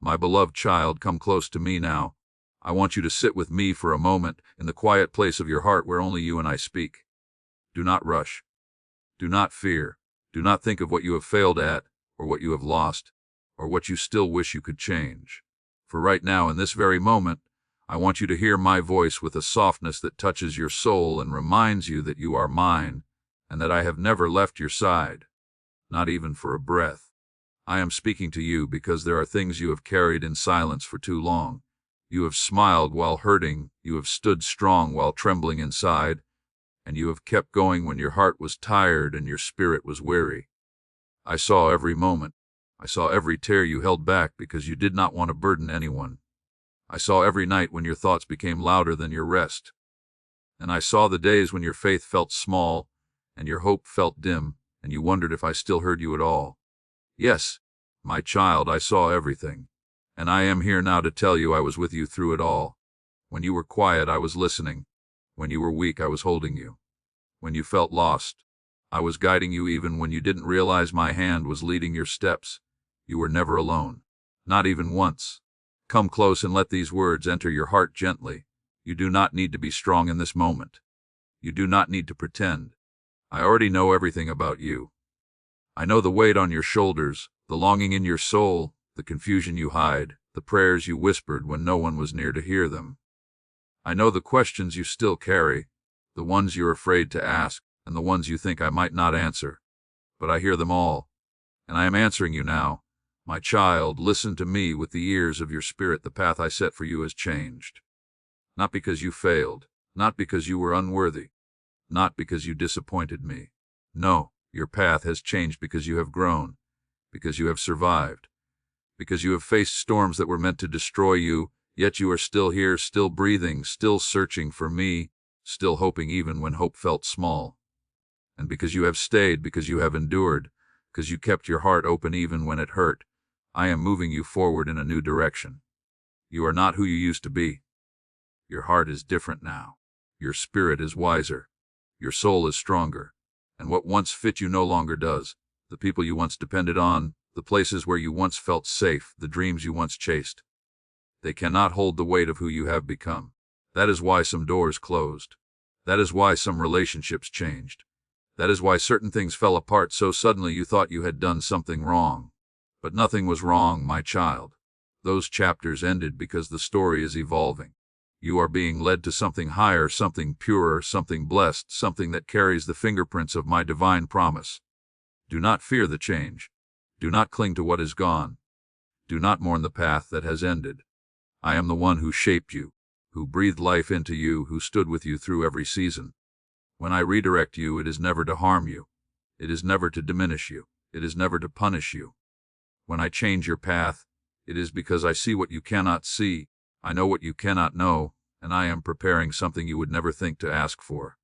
My beloved child, come close to me now. I want you to sit with me for a moment in the quiet place of your heart where only you and I speak. Do not rush. Do not fear. Do not think of what you have failed at, or what you have lost, or what you still wish you could change. For right now, in this very moment, I want you to hear my voice with a softness that touches your soul and reminds you that you are mine, and that I have never left your side, not even for a breath. I am speaking to you because there are things you have carried in silence for too long. You have smiled while hurting, you have stood strong while trembling inside, and you have kept going when your heart was tired and your spirit was weary. I saw every moment. I saw every tear you held back because you did not want to burden anyone. I saw every night when your thoughts became louder than your rest. And I saw the days when your faith felt small and your hope felt dim, and you wondered if I still heard you at all. Yes, my child, I saw everything. And I am here now to tell you I was with you through it all. When you were quiet, I was listening. When you were weak, I was holding you. When you felt lost, I was guiding you even when you didn't realize my hand was leading your steps. You were never alone. Not even once. Come close and let these words enter your heart gently. You do not need to be strong in this moment. You do not need to pretend. I already know everything about you. I know the weight on your shoulders, the longing in your soul, the confusion you hide, the prayers you whispered when no one was near to hear them. I know the questions you still carry, the ones you're afraid to ask, and the ones you think I might not answer. But I hear them all, and I am answering you now. My child, listen to me with the ears of your spirit. The path I set for you has changed. Not because you failed, not because you were unworthy, not because you disappointed me. No, your path has changed because you have grown, because you have survived, because you have faced storms that were meant to destroy you, yet you are still here, still breathing, still searching for me, still hoping even when hope felt small. And because you have stayed, because you have endured, because you kept your heart open even when it hurt, I am moving you forward in a new direction. You are not who you used to be. Your heart is different now. Your spirit is wiser. Your soul is stronger. And what once fit you no longer does. The people you once depended on, the places where you once felt safe, the dreams you once chased, they cannot hold the weight of who you have become. That is why some doors closed. That is why some relationships changed. That is why certain things fell apart so suddenly you thought you had done something wrong. But nothing was wrong, my child. Those chapters ended because the story is evolving. You are being led to something higher, something purer, something blessed, something that carries the fingerprints of my divine promise. Do not fear the change. Do not cling to what is gone. Do not mourn the path that has ended. I am the one who shaped you, who breathed life into you, who stood with you through every season. When I redirect you, it is never to harm you. It is never to diminish you. It is never to punish you. When I change your path, it is because I see what you cannot see. I know what you cannot know, and I am preparing something you would never think to ask for.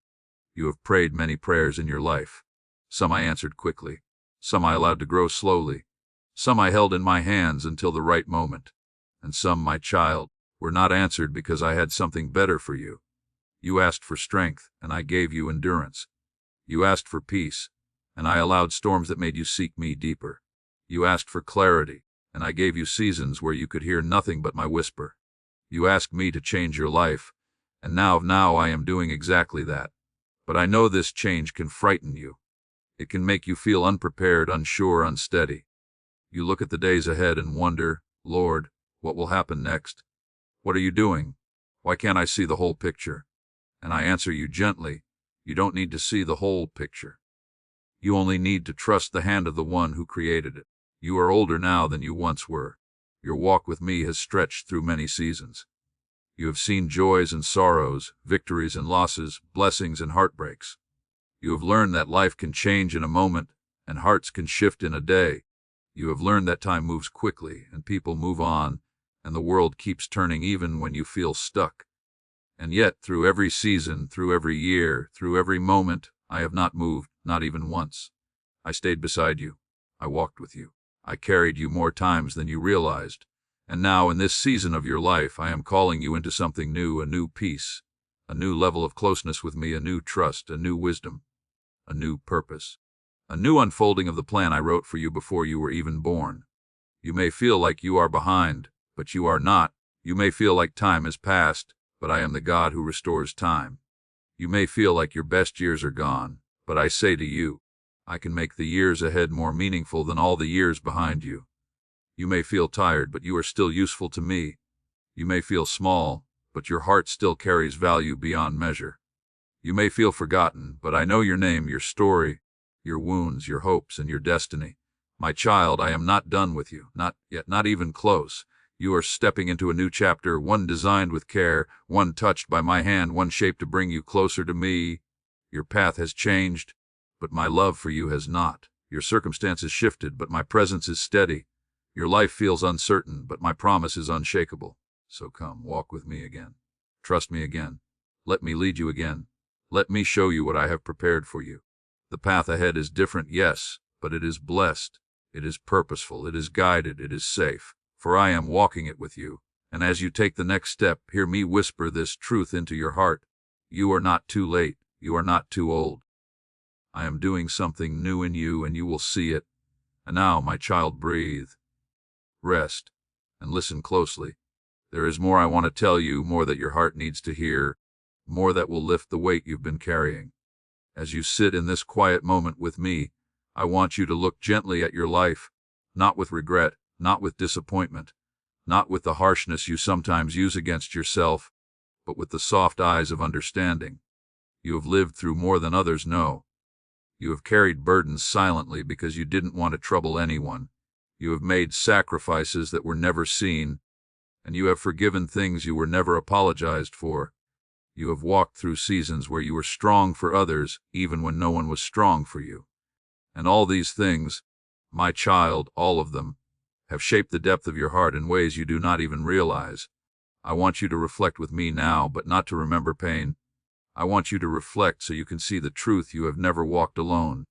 You have prayed many prayers in your life. Some I answered quickly. Some I allowed to grow slowly. Some I held in my hands until the right moment. And some, my child, were not answered because I had something better for you. You asked for strength, and I gave you endurance. You asked for peace, and I allowed storms that made you seek me deeper. You asked for clarity, and I gave you seasons where you could hear nothing but my whisper. You asked me to change your life, and now I am doing exactly that. But I know this change can frighten you. It can make you feel unprepared, unsure, unsteady. You look at the days ahead and wonder, Lord, what will happen next? What are you doing? Why can't I see the whole picture? And I answer you gently, you don't need to see the whole picture. You only need to trust the hand of the one who created it. You are older now than you once were. Your walk with me has stretched through many seasons. You have seen joys and sorrows, victories and losses, blessings and heartbreaks. You have learned that life can change in a moment, and hearts can shift in a day. You have learned that time moves quickly, and people move on, and the world keeps turning even when you feel stuck. And yet, through every season, through every year, through every moment, I have not moved, not even once. I stayed beside you. I walked with you. I carried you more times than you realized. And now, in this season of your life, I am calling you into something new, a new peace, a new level of closeness with me, a new trust, a new wisdom, a new purpose, a new unfolding of the plan I wrote for you before you were even born. You may feel like you are behind, But you are not. You may feel like time has passed, but I am the God who restores time. You may feel like your best years are gone, but I say to you, I can make the years ahead more meaningful than all the years behind you. You may feel tired, but you are still useful to me. You may feel small, but your heart still carries value beyond measure. You may feel forgotten, but I know your name, your story, your wounds, your hopes, and your destiny. My child, I am not done with you, not yet, not even close. You are stepping into a new chapter, one designed with care, one touched by my hand, one shaped to bring you closer to me. Your path has changed, but my love for you has not. Your circumstances shifted, but my presence is steady. Your life feels uncertain, but my promise is unshakable. So come, walk with me again. Trust me again. Let me lead you again. Let me show you what I have prepared for you. The path ahead is different, yes, but it is blessed. It is purposeful. It is guided. It is safe. For I am walking it with you. And as you take the next step, hear me whisper this truth into your heart. You are not too late. You are not too old. I am doing something new in you, and you will see it. And now, my child, breathe. Rest. And listen closely. There is more I want to tell you, more that your heart needs to hear, more that will lift the weight you've been carrying. As you sit in this quiet moment with me, I want you to look gently at your life, not with regret, not with disappointment, not with the harshness you sometimes use against yourself, but with the soft eyes of understanding. You have lived through more than others know. You have carried burdens silently because you didn't want to trouble anyone. You have made sacrifices that were never seen, and you have forgiven things you were never apologized for. You have walked through seasons where you were strong for others, even when no one was strong for you. And all these things, my child, all of them, have shaped the depth of your heart in ways you do not even realize. I want you to reflect with me now, but not to remember pain. I want you to reflect so you can see the truth. You have never walked alone.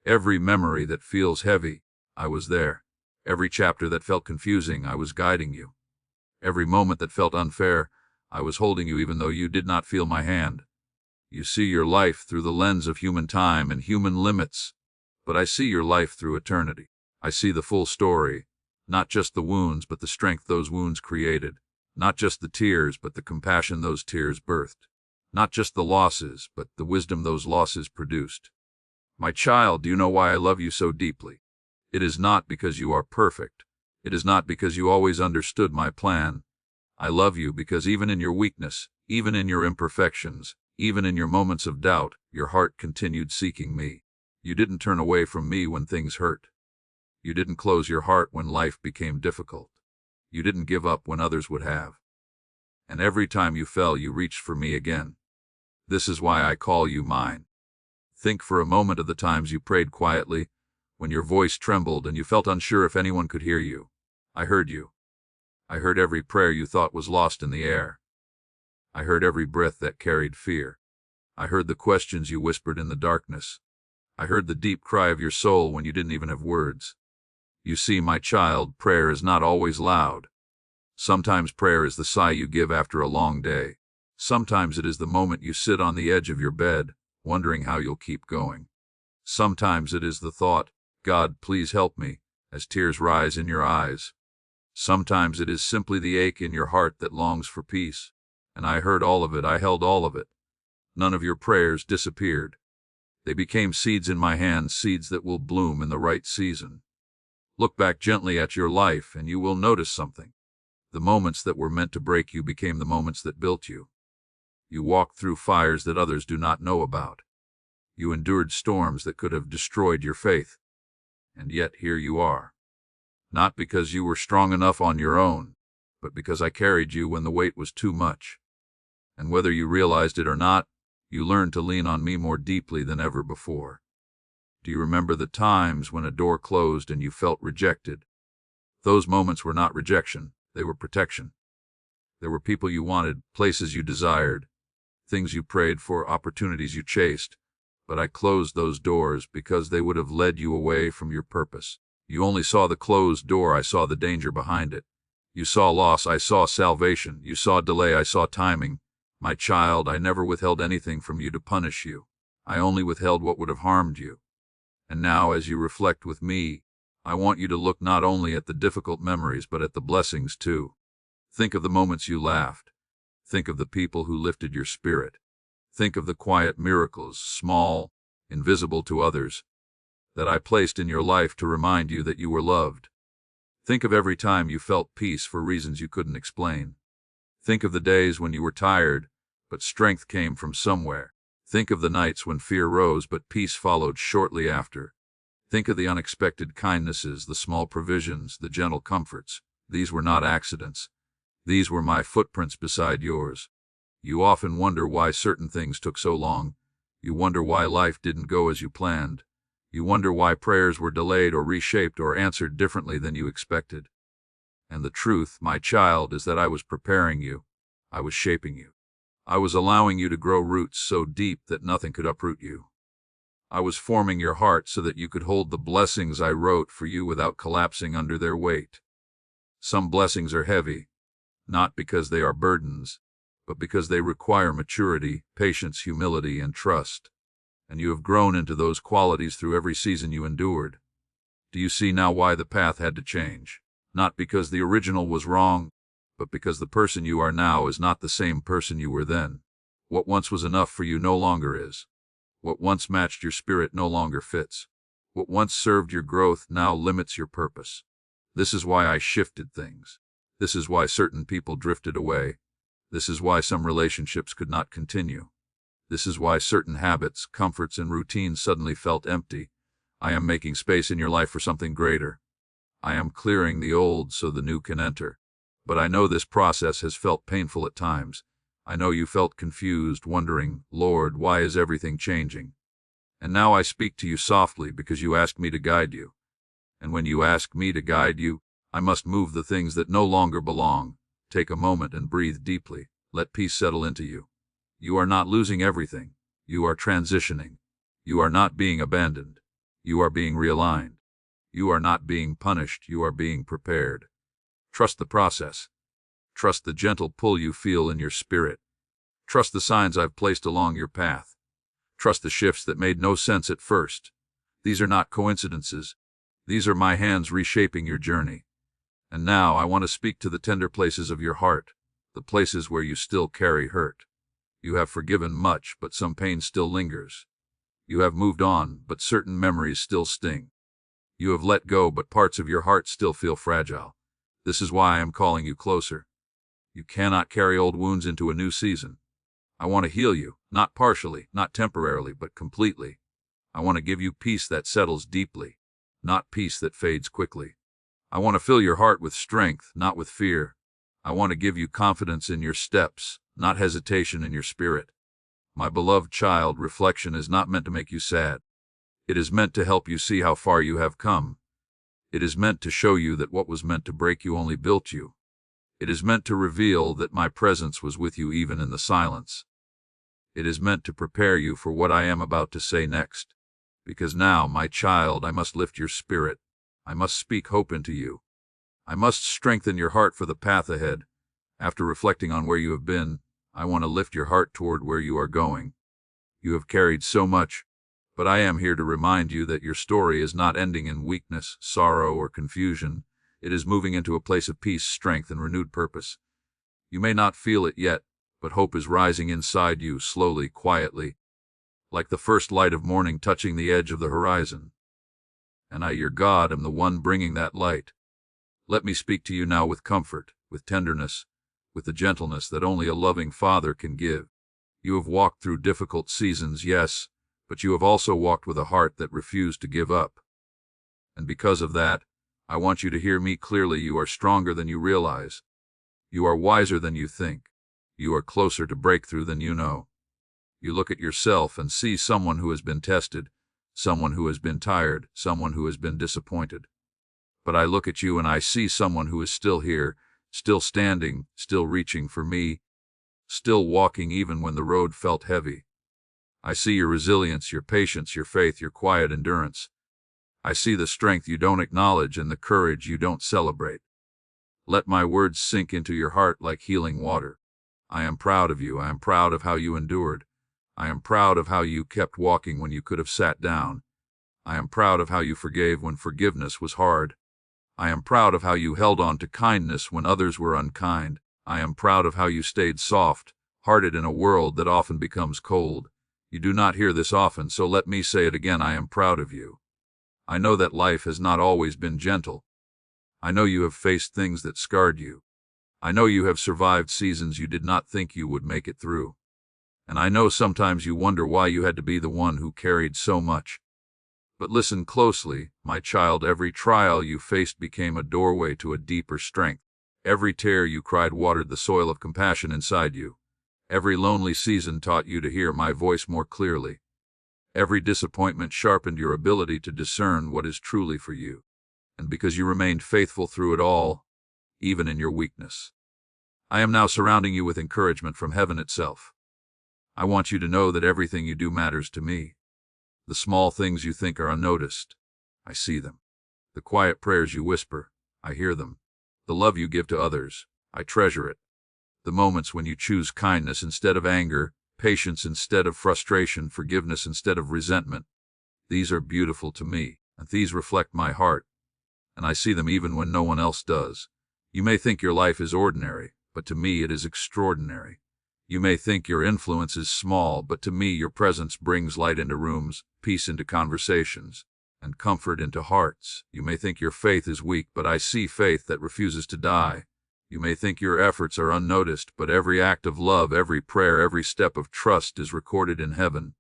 Every memory that feels heavy, I was there. Every chapter that felt confusing, I was guiding you. Every moment that felt unfair, I was holding you even though you did not feel my hand. You see your life through the lens of human time and human limits, but I see your life through eternity. I see the full story, not just the wounds, but the strength those wounds created, not just the tears, but the compassion those tears birthed, not just the losses, but the wisdom those losses produced. My child, do you know why I love you so deeply? It is not because you are perfect. It is not because you always understood my plan. I love you because even in your weakness, even in your imperfections, even in your moments of doubt, your heart continued seeking me. You didn't turn away from me when things hurt. You didn't close your heart when life became difficult. You didn't give up when others would have. And every time you fell, you reached for me again. This is why I call you mine. Think for a moment of the times you prayed quietly, when your voice trembled and you felt unsure if anyone could hear you. I heard you. I heard every prayer you thought was lost in the air. I heard every breath that carried fear. I heard the questions you whispered in the darkness. I heard the deep cry of your soul when you didn't even have words. You see, my child, prayer is not always loud. Sometimes prayer is the sigh you give after a long day. Sometimes it is the moment you sit on the edge of your bed, wondering how you'll keep going. Sometimes it is the thought, God, please help me, as tears rise in your eyes. Sometimes it is simply the ache in your heart that longs for peace. And I heard all of it, I held all of it. None of your prayers disappeared. They became seeds in my hands, seeds that will bloom in the right season. Look back gently at your life and you will notice something. The moments that were meant to break you became the moments that built you. You walked through fires that others do not know about. You endured storms that could have destroyed your faith. And yet here you are. Not because you were strong enough on your own, but because I carried you when the weight was too much. And whether you realized it or not, you learned to lean on me more deeply than ever before. Do you remember the times when a door closed and you felt rejected? Those moments were not rejection, they were protection. There were people you wanted, places you desired, things you prayed for, opportunities you chased, but I closed those doors because they would have led you away from your purpose. You only saw the closed door, I saw the danger behind it. You saw loss, I saw salvation. You saw delay, I saw timing. My child, I never withheld anything from you to punish you. I only withheld what would have harmed you. And now, as you reflect with me, I want you to look not only at the difficult memories but at the blessings too. Think of the moments you laughed. Think of the people who lifted your spirit. Think of the quiet miracles, small, invisible to others, that I placed in your life to remind you that you were loved. Think of every time you felt peace for reasons you couldn't explain. Think of the days when you were tired, but strength came from somewhere. Think of the nights when fear rose, but peace followed shortly after. Think of the unexpected kindnesses, the small provisions, the gentle comforts. These were not accidents. These were my footprints beside yours. You often wonder why certain things took so long. You wonder why life didn't go as you planned. You wonder why prayers were delayed or reshaped or answered differently than you expected. And the truth, my child, is that I was preparing you. I was shaping you. I was allowing you to grow roots so deep that nothing could uproot you. I was forming your heart so that you could hold the blessings I wrote for you without collapsing under their weight. Some blessings are heavy, not because they are burdens, but because they require maturity, patience, humility, and trust. And you have grown into those qualities through every season you endured. Do you see now why the path had to change? Not because the original was wrong, but because the person you are now is not the same person you were then. What once was enough for you no longer is. What once matched your spirit no longer fits. What once served your growth now limits your purpose. This is why I shifted things. This is why certain people drifted away. This is why some relationships could not continue. This is why certain habits, comforts, and routines suddenly felt empty. I am making space in your life for something greater. I am clearing the old so the new can enter. But I know this process has felt painful at times. I know you felt confused, wondering, Lord, why is everything changing? And now I speak to you softly because you asked me to guide you. And when you ask me to guide you, I must move the things that no longer belong. Take a moment and breathe deeply. Let peace settle into you. You are not losing everything. You are transitioning. You are not being abandoned. You are being realigned. You are not being punished. You are being prepared. Trust the process. Trust the gentle pull you feel in your spirit. Trust the signs I've placed along your path. Trust the shifts that made no sense at first. These are not coincidences. These are my hands reshaping your journey. And now I want to speak to the tender places of your heart, the places where you still carry hurt. You have forgiven much, but some pain still lingers. You have moved on, but certain memories still sting. You have let go, but parts of your heart still feel fragile. This is why I am calling you closer. You cannot carry old wounds into a new season. I want to heal you, not partially, not temporarily, but completely. I want to give you peace that settles deeply, not peace that fades quickly. I want to fill your heart with strength, not with fear. I want to give you confidence in your steps, not hesitation in your spirit. My beloved child, reflection is not meant to make you sad. It is meant to help you see how far you have come. It is meant to show you that what was meant to break you only built you. It is meant to reveal that my presence was with you even in the silence. It is meant to prepare you for what I am about to say next. Because now, my child, I must lift your spirit. I must speak hope into you. I must strengthen your heart for the path ahead. After reflecting on where you have been, I want to lift your heart toward where you are going. You have carried so much, but I am here to remind you that your story is not ending in weakness, sorrow, or confusion. It is moving into a place of peace, strength, and renewed purpose. You may not feel it yet, but hope is rising inside you, slowly, quietly, like the first light of morning touching the edge of the horizon. And I, your God, am the one bringing that light. Let me speak to you now with comfort, with tenderness, with the gentleness that only a loving Father can give. You have walked through difficult seasons, yes, but you have also walked with a heart that refused to give up. And because of that, I want you to hear me clearly. You are stronger than you realize. You are wiser than you think. You are closer to breakthrough than you know. You look at yourself and see someone who has been tested, someone who has been tired, someone who has been disappointed. But I look at you and I see someone who is still here, still standing, still reaching for me, still walking even when the road felt heavy. I see your resilience, your patience, your faith, your quiet endurance. I see the strength you don't acknowledge and the courage you don't celebrate. Let my words sink into your heart like healing water. I am proud of you. I am proud of how you endured. I am proud of how you kept walking when you could have sat down. I am proud of how you forgave when forgiveness was hard. I am proud of how you held on to kindness when others were unkind. I am proud of how you stayed soft-hearted in a world that often becomes cold. You do not hear this often, so let me say it again. I am proud of you. I know that life has not always been gentle. I know you have faced things that scarred you. I know you have survived seasons you did not think you would make it through. And I know sometimes you wonder why you had to be the one who carried so much. But listen closely, my child. Every trial you faced became a doorway to a deeper strength. Every tear you cried watered the soil of compassion inside you. Every lonely season taught you to hear my voice more clearly. Every disappointment sharpened your ability to discern what is truly for you. And because you remained faithful through it all, even in your weakness, I am now surrounding you with encouragement from heaven itself. I want you to know that everything you do matters to me. The small things you think are unnoticed, I see them. The quiet prayers you whisper, I hear them. The love you give to others, I treasure it. The moments when you choose kindness instead of anger, patience instead of frustration, forgiveness instead of resentment, these are beautiful to me, and these reflect my heart, and I see them even when no one else does. You may think your life is ordinary, but to me it is extraordinary. You may think your influence is small, but to me your presence brings light into rooms, peace into conversations, and comfort into hearts. You may think your faith is weak, but I see faith that refuses to die. You may think your efforts are unnoticed, but every act of love, every prayer, every step of trust is recorded in heaven.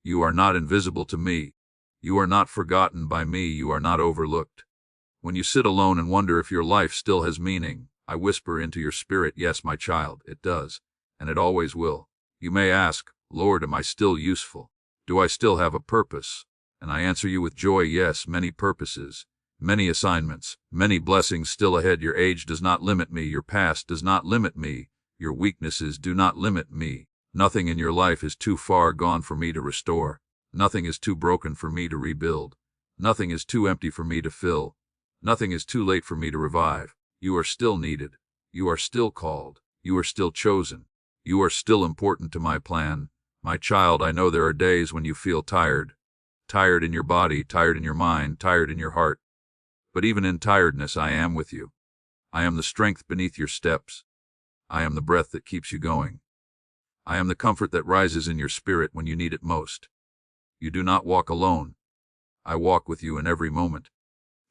You are not invisible to me. You are not forgotten by me. You are not overlooked. When you sit alone and wonder if your life still has meaning, I whisper into your spirit, yes, my child, it does, and it always will. You may ask, Lord, am I still useful? Do I still have a purpose? And I answer you with joy, yes, many purposes, many assignments, many blessings still ahead. Your age does not limit me. Your past does not limit me. Your weaknesses do not limit me. Nothing in your life is too far gone for me to restore. Nothing is too broken for me to rebuild. Nothing is too empty for me to fill. Nothing is too late for me to revive. You are still needed. You are still called. You are still chosen. You are still important to my plan. My child, I know there are days when you feel tired. Tired in your body, tired in your mind, tired in your heart. But even in tiredness, I am with you. I am the strength beneath your steps. I am the breath that keeps you going. I am the comfort that rises in your spirit when you need it most. You do not walk alone. I walk with you in every moment.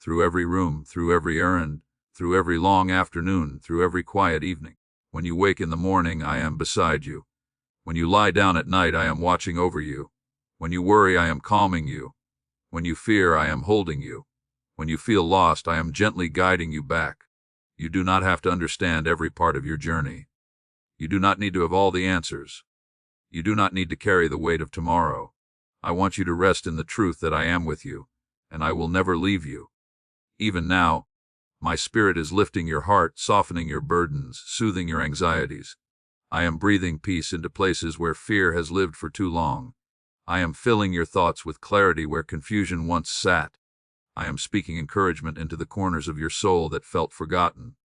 Through every room, through every errand, through every long afternoon, through every quiet evening. When you wake in the morning, I am beside you. When you lie down at night, I am watching over you. When you worry, I am calming you. When you fear, I am holding you. When you feel lost, I am gently guiding you back. You do not have to understand every part of your journey. You do not need to have all the answers. You do not need to carry the weight of tomorrow. I want you to rest in the truth that I am with you, and I will never leave you. Even now, my spirit is lifting your heart, softening your burdens, soothing your anxieties. I am breathing peace into places where fear has lived for too long. I am filling your thoughts with clarity where confusion once sat. I am speaking encouragement into the corners of your soul that felt forgotten.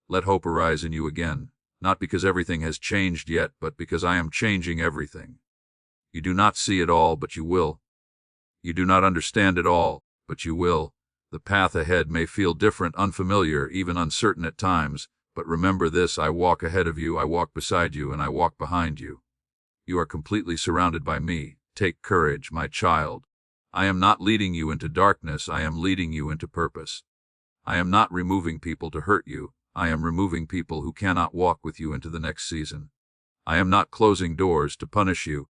Let hope arise in you again, not because everything has changed yet, but because I am changing everything. You do not see it all, but you will. You do not understand it all, but you will. The path ahead may feel different, unfamiliar, even uncertain at times, but remember this: I walk ahead of you, I walk beside you, and I walk behind you. You are completely surrounded by me. Take courage, my child. I am not leading you into darkness, I am leading you into purpose. I am not removing people to hurt you, I am removing people who cannot walk with you into the next season. I am not closing doors to punish you.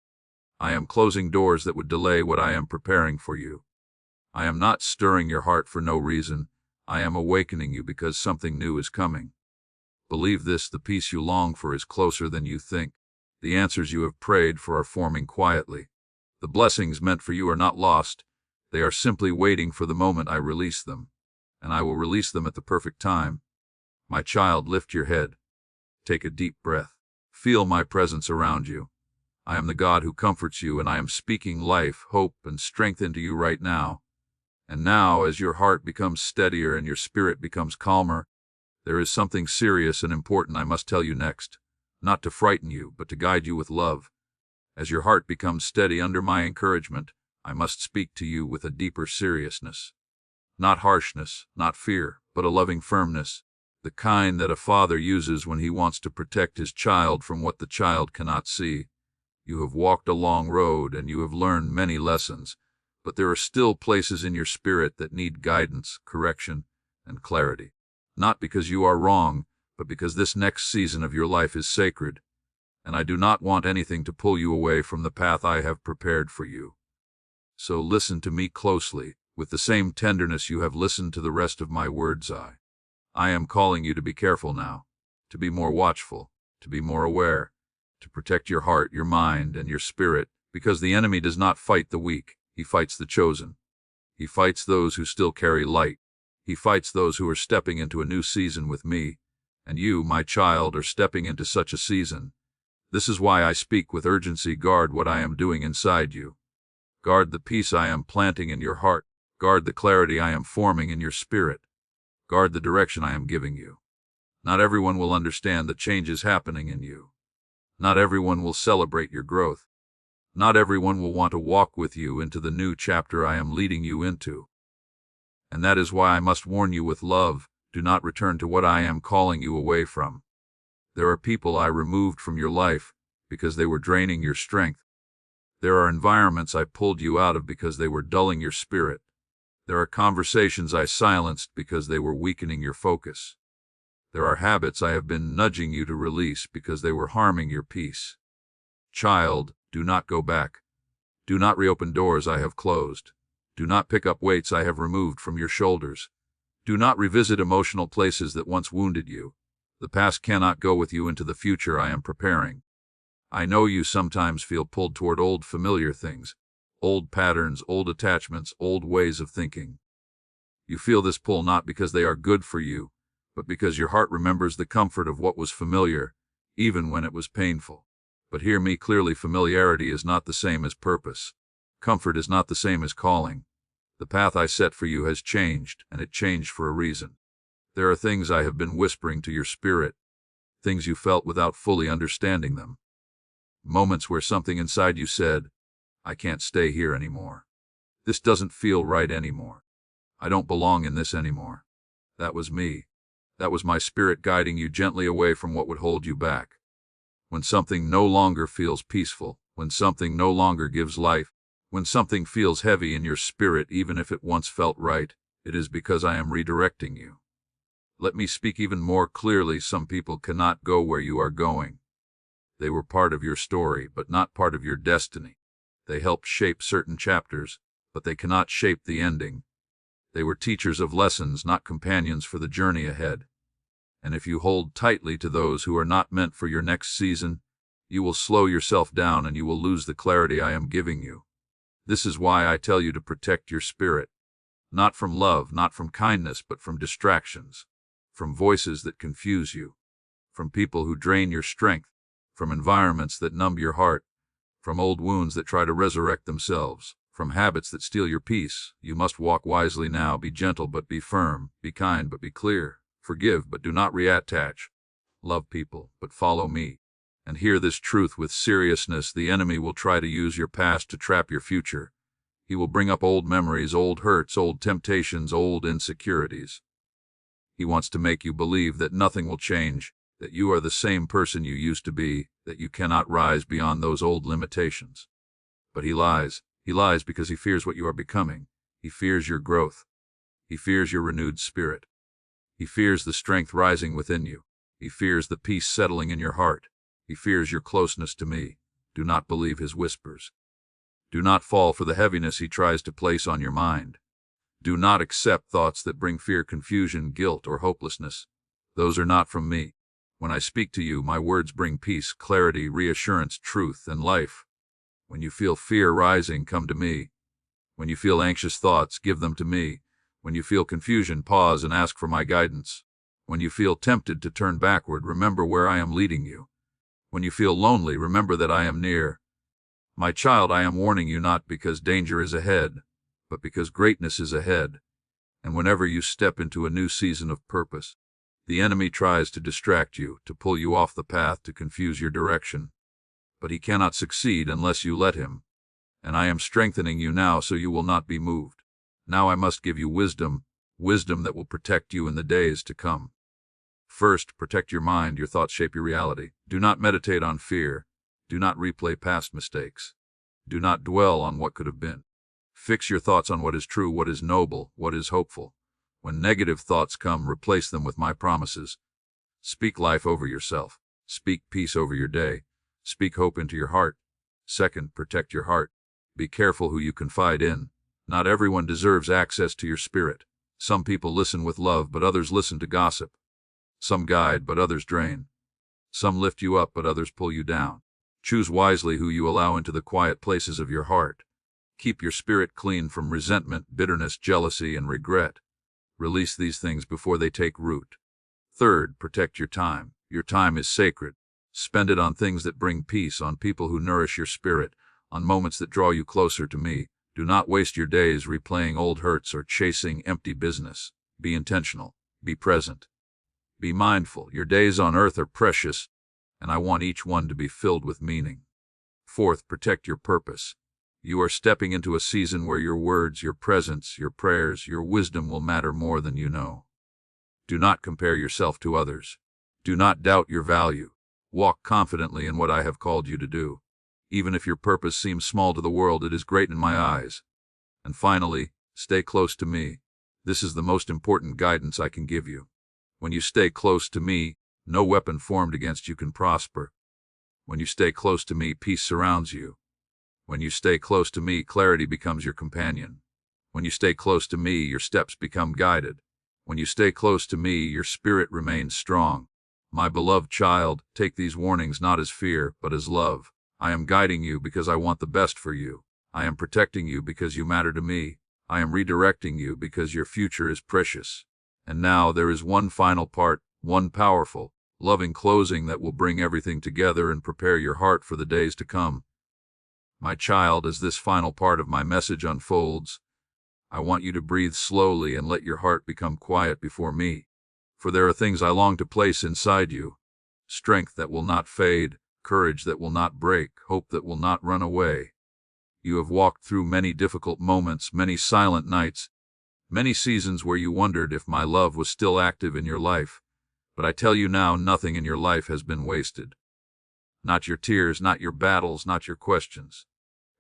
I am closing doors that would delay what I am preparing for you. I am not stirring your heart for no reason. I am awakening you because something new is coming. Believe this: the peace you long for is closer than you think. The answers you have prayed for are forming quietly. The blessings meant for you are not lost. They are simply waiting for the moment I release them, and I will release them at the perfect time. My child, lift your head. Take a deep breath. Feel my presence around you. I am the God who comforts you, and I am speaking life, hope, and strength into you right now. And now, as your heart becomes steadier and your spirit becomes calmer, there is something serious and important I must tell you next, not to frighten you, but to guide you with love. As your heart becomes steady under my encouragement, I must speak to you with a deeper seriousness. Not harshness, not fear, but a loving firmness. the kind that a father uses when he wants to protect his child from what the child cannot see. You have walked a long road and you have learned many lessons, but there are still places in your spirit that need guidance, correction, and clarity. Not because you are wrong, but because this next season of your life is sacred, and I do not want anything to pull you away from the path I have prepared for you. So listen to me closely, with the same tenderness you have listened to the rest of my words. I am calling you to be careful now, to be more watchful, to be more aware, to protect your heart, your mind, and your spirit, because the enemy does not fight the weak, he fights the chosen. He fights those who still carry light. He fights those who are stepping into a new season with me, and you, my child, are stepping into such a season. This is why I speak with urgency. Guard what I am doing inside you. Guard the peace I am planting in your heart. Guard the clarity I am forming in your spirit. Guard the direction I am giving you. Not everyone will understand the changes happening in you. Not everyone will celebrate your growth. Not everyone will want to walk with you into the new chapter I am leading you into. And that is why I must warn you with love, do not return to what I am calling you away from. There are people I removed from your life because they were draining your strength. There are environments I pulled you out of because they were dulling your spirit. There are conversations I silenced because they were weakening your focus. There are habits I have been nudging you to release because they were harming your peace. Child, do not go back. Do not reopen doors I have closed. Do not pick up weights I have removed from your shoulders. Do not revisit emotional places that once wounded you. The past cannot go with you into the future I am preparing. I know you sometimes feel pulled toward old familiar things, old patterns, old attachments, old ways of thinking. You feel this pull not because they are good for you, but because your heart remembers the comfort of what was familiar, even when it was painful. But hear me clearly, familiarity is not the same as purpose. Comfort is not the same as calling. The path I set for you has changed, and it changed for a reason. There are things I have been whispering to your spirit, things you felt without fully understanding them. Moments where something inside you said, I can't stay here anymore. This doesn't feel right anymore. I don't belong in this anymore. That was me. That was my spirit guiding you gently away from what would hold you back. When something no longer feels peaceful, when something no longer gives life, when something feels heavy in your spirit even if it once felt right, it is because I am redirecting you. Let me speak even more clearly. Some people cannot go where you are going. They were part of your story, but not part of your destiny. They helped shape certain chapters, but they cannot shape the ending. They were teachers of lessons, not companions for the journey ahead. And if you hold tightly to those who are not meant for your next season, you will slow yourself down and you will lose the clarity I am giving you. This is why I tell you to protect your spirit. Not from love, not from kindness, but from distractions. From voices that confuse you. From people who drain your strength. From environments that numb your heart. From old wounds that try to resurrect themselves. From habits that steal your peace. You must walk wisely now. Be gentle but be firm. Be kind but be clear. Forgive but do not reattach. Love people but follow me. And hear this truth with seriousness. The enemy will try to use your past to trap your future. He will bring up old memories, old hurts, old temptations, old insecurities. He wants to make you believe that nothing will change, that you are the same person you used to be, that you cannot rise beyond those old limitations. But he lies. He lies because he fears what you are becoming. He fears your growth. He fears your renewed spirit. He fears the strength rising within you. He fears the peace settling in your heart. He fears your closeness to me. Do not believe his whispers. Do not fall for the heaviness he tries to place on your mind. Do not accept thoughts that bring fear, confusion, guilt, or hopelessness. Those are not from me. When I speak to you, my words bring peace, clarity, reassurance, truth, and life. When you feel fear rising, come to me. When you feel anxious thoughts, give them to me. When you feel confusion, pause and ask for my guidance. When you feel tempted to turn backward, remember where I am leading you. When you feel lonely, remember that I am near. My child, I am warning you not because danger is ahead, but because greatness is ahead. And whenever you step into a new season of purpose, the enemy tries to distract you, to pull you off the path, to confuse your direction. But he cannot succeed unless you let him. And I am strengthening you now so you will not be moved. Now I must give you wisdom, wisdom that will protect you in the days to come. First, protect your mind. Your thoughts shape your reality. Do not meditate on fear. Do not replay past mistakes. Do not dwell on what could have been. Fix your thoughts on what is true, what is noble, what is hopeful. When negative thoughts come, replace them with my promises. Speak life over yourself. Speak peace over your day. Speak hope into your heart. Second, protect your heart. Be careful who you confide in. Not everyone deserves access to your spirit. Some people listen with love, but others listen to gossip. Some guide, but others drain. Some lift you up, but others pull you down. Choose wisely who you allow into the quiet places of your heart. Keep your spirit clean from resentment, bitterness, jealousy, and regret. Release these things before they take root. Third, protect your time. Your time is sacred. Spend it on things that bring peace, on people who nourish your spirit, on moments that draw you closer to me. Do not waste your days replaying old hurts or chasing empty business. Be intentional. Be present. Be mindful. Your days on earth are precious, and I want each one to be filled with meaning. Fourth, protect your purpose. You are stepping into a season where your words, your presence, your prayers, your wisdom will matter more than you know. Do not compare yourself to others. Do not doubt your value. Walk confidently in what I have called you to do. Even if your purpose seems small to the world, it is great in my eyes. And finally, stay close to me. This is the most important guidance I can give you. When you stay close to me, no weapon formed against you can prosper. When you stay close to me, peace surrounds you. When you stay close to me, clarity becomes your companion. When you stay close to me, your steps become guided. When you stay close to me, your spirit remains strong. My beloved child, take these warnings not as fear, but as love. I am guiding you because I want the best for you. I am protecting you because you matter to me. I am redirecting you because your future is precious. And now there is one final part, one powerful, loving closing that will bring everything together and prepare your heart for the days to come. My child, as this final part of my message unfolds, I want you to breathe slowly and let your heart become quiet before me. For there are things I long to place inside you. Strength that will not fade, courage that will not break, hope that will not run away. You have walked through many difficult moments, many silent nights, many seasons where you wondered if my love was still active in your life. But I tell you now, nothing in your life has been wasted. Not your tears, not your battles, not your questions.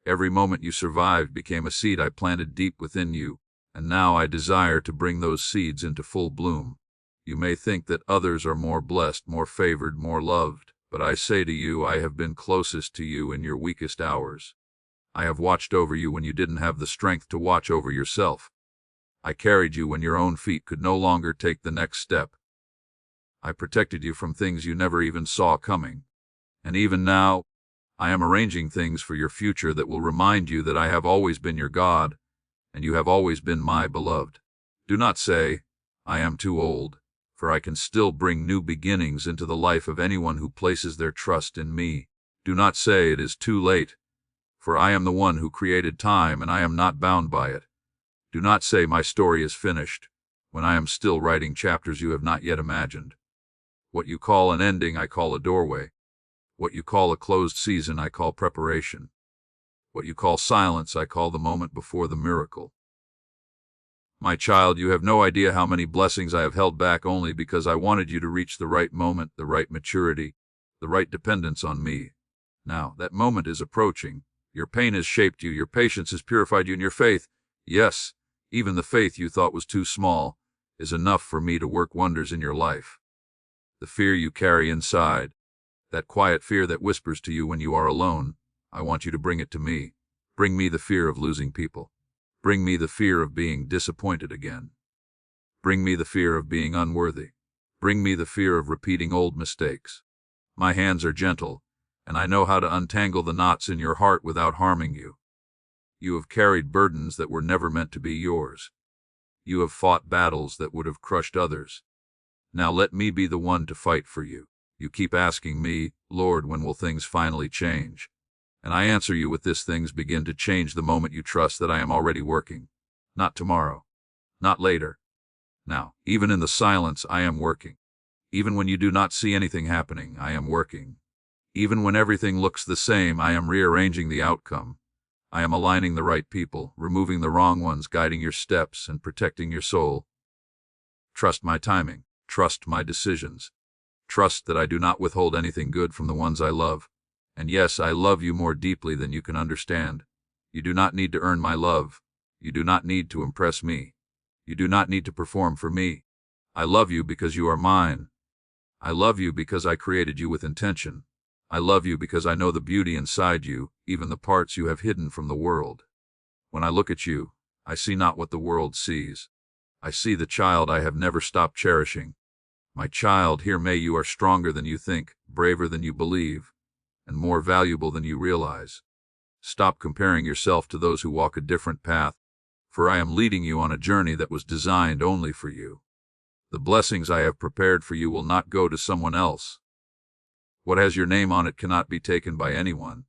Every moment you survived became a seed I planted deep within you, and now I desire to bring those seeds into full bloom. You may think that others are more blessed, more favored, more loved, but I say to you, I have been closest to you in your weakest hours. I have watched over you when you didn't have the strength to watch over yourself. I carried you when your own feet could no longer take the next step. I protected you from things you never even saw coming. And even now, I am arranging things for your future that will remind you that I have always been your God, and you have always been my beloved. Do not say, I am too old, for I can still bring new beginnings into the life of anyone who places their trust in me. Do not say it is too late, for I am the one who created time and I am not bound by it. Do not say my story is finished, when I am still writing chapters you have not yet imagined. What you call an ending, I call a doorway. What you call a closed season, I call preparation. What you call silence, I call the moment before the miracle. My child, you have no idea how many blessings I have held back only because I wanted you to reach the right moment, the right maturity, the right dependence on me. Now, that moment is approaching. Your pain has shaped you, your patience has purified you, and your faith, yes, even the faith you thought was too small, is enough for me to work wonders in your life. The fear you carry inside, that quiet fear that whispers to you when you are alone, I want you to bring it to me. Bring me the fear of losing people. Bring me the fear of being disappointed again. Bring me the fear of being unworthy. Bring me the fear of repeating old mistakes. My hands are gentle, and I know how to untangle the knots in your heart without harming you. You have carried burdens that were never meant to be yours. You have fought battles that would have crushed others. Now let me be the one to fight for you. You keep asking me, Lord, when will things finally change? And I answer you with this: things begin to change the moment you trust that I am already working. Not tomorrow. Not later. Now, even in the silence, I am working. Even when you do not see anything happening, I am working. Even when everything looks the same, I am rearranging the outcome. I am aligning the right people, removing the wrong ones, guiding your steps, and protecting your soul. Trust my timing. Trust my decisions. Trust that I do not withhold anything good from the ones I love. And yes, I love you more deeply than you can understand. You do not need to earn my love. You do not need to impress me. You do not need to perform for me. I love you because you are mine. I love you because I created you with intention. I love you because I know the beauty inside you, even the parts you have hidden from the world. When I look at you, I see not what the world sees. I see the child I have never stopped cherishing. My child, hear me, you are stronger than you think, braver than you believe, and more valuable than you realize. Stop comparing yourself to those who walk a different path, for I am leading you on a journey that was designed only for you. The blessings I have prepared for you will not go to someone else. What has your name on it cannot be taken by anyone.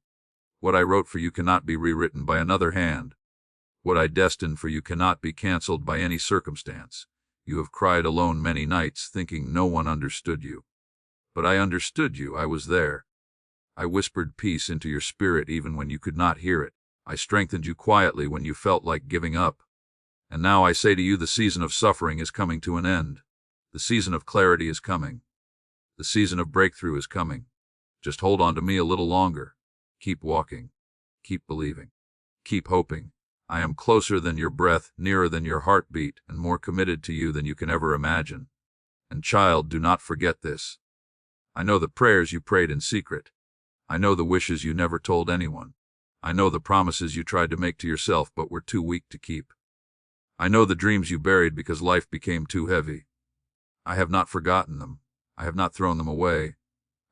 What I wrote for you cannot be rewritten by another hand. What I destined for you cannot be canceled by any circumstance. You have cried alone many nights, thinking no one understood you. But I understood you. I was there. I whispered peace into your spirit even when you could not hear it. I strengthened you quietly when you felt like giving up. And now I say to you, the season of suffering is coming to an end. The season of clarity is coming. The season of breakthrough is coming. Just hold on to me a little longer. Keep walking. Keep believing. Keep hoping. I am closer than your breath, nearer than your heartbeat, and more committed to you than you can ever imagine. And child, do not forget this. I know the prayers you prayed in secret. I know the wishes you never told anyone. I know the promises you tried to make to yourself but were too weak to keep. I know the dreams you buried because life became too heavy. I have not forgotten them. I have not thrown them away.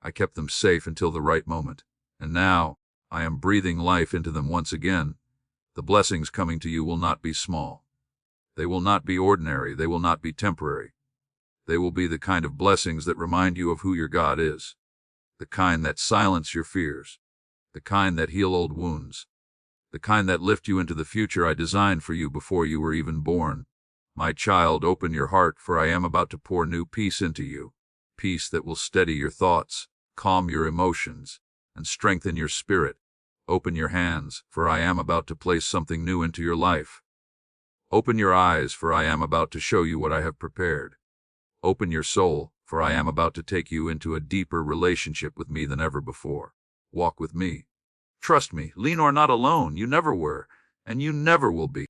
I kept them safe until the right moment. And now, I am breathing life into them once again. The blessings coming to you will not be small. They will not be ordinary. They will not be temporary. They will be the kind of blessings that remind you of who your God is. The kind that silence your fears. The kind that heal old wounds. The kind that lift you into the future I designed for you before you were even born. My child, open your heart, for I am about to pour new peace into you. Peace that will steady your thoughts, calm your emotions, and strengthen your spirit. Open your hands, for I am about to place something new into your life. Open your eyes, for I am about to show you what I have prepared. Open your soul, for I am about to take you into a deeper relationship with me than ever before. Walk with me. Trust me, lean or not alone, you never were, and you never will be.